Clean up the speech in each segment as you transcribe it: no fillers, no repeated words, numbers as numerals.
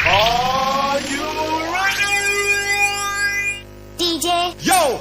Are you ready? DJ Yo!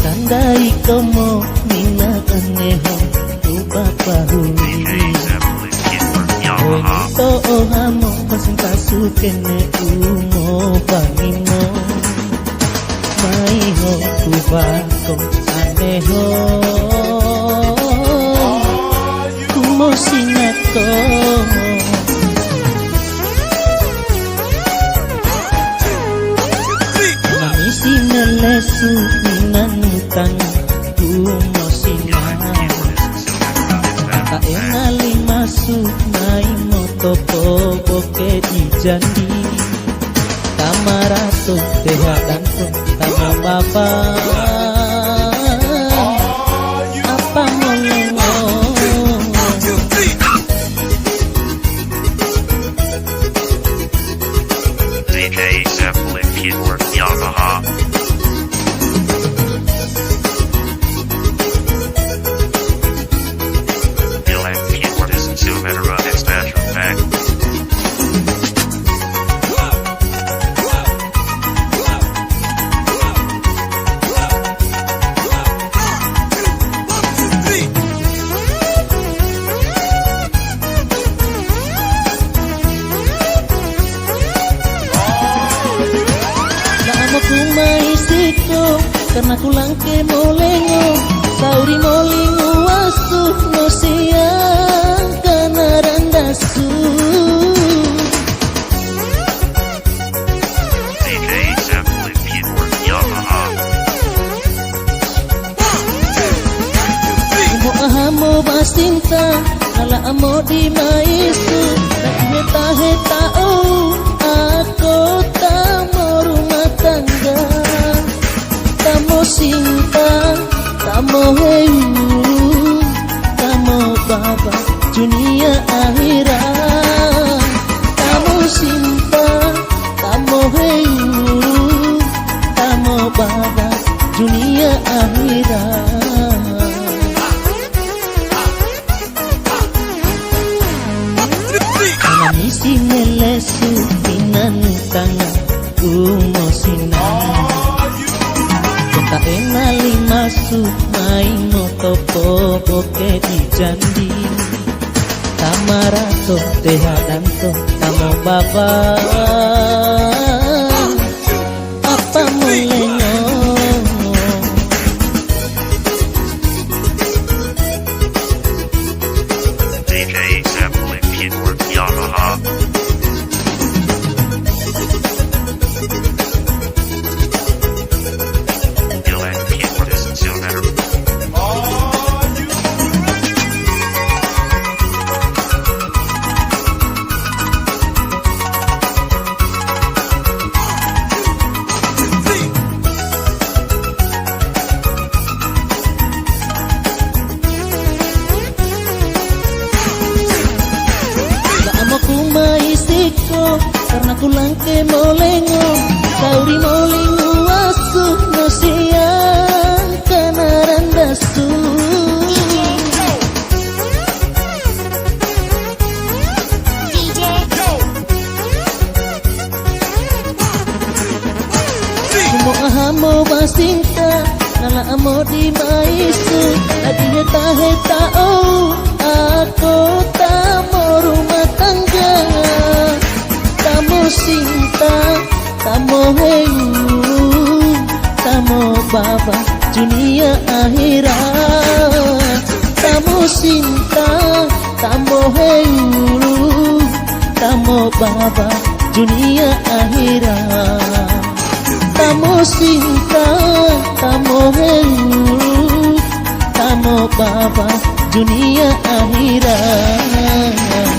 Tandai como mina aneho lupa pahuli Oito ohamo pasintasu kene umo panimo Maiho kubako aneho Kumo sinato Namisi nelesu minanutang kumo sinang Kaenali masuk nai motopo boke di jandi Kamarato tehadanto tama baba Apa molongo DJ Zeppelin Keyboard Yamaha Dylan Keyboard is Sumetera Expansion Pack Kumaisiko karena kulang ke molengo sauri molingo wasu no siang karena randasu DJ Zeppelin Keyboard Yamaha Kumo ahamo basinta nala amo di maisu heta heta oh aku tamo rumah tangga tamo sinta tamo heyu tamo baba dunia akhirat tamo sinta tamo heyu tamo baba dunia akhirat Anamisi nelesu minanutanga kumo sinang Kota enali masuk main motopo boke di jandi Tamarato tehadanto tamo baba Apa molengo DJ Zeppelin Keyboard Yamaha Dylan Keyboard is Sumetera Kumaisiko karena kulang ke molengo sauri molingo wasu no siang karena randasu Kumo ahamo basinta nala amo di maisu adi heta heta oh aku tamo rumah tangga tamo sinta tamo heyu tamo baba dunia akhirat tamo sinta tamo henguru, tamo baba, dunia akhirat. Tamosinta, tamo henguru, tamo baba, dunia akhirat.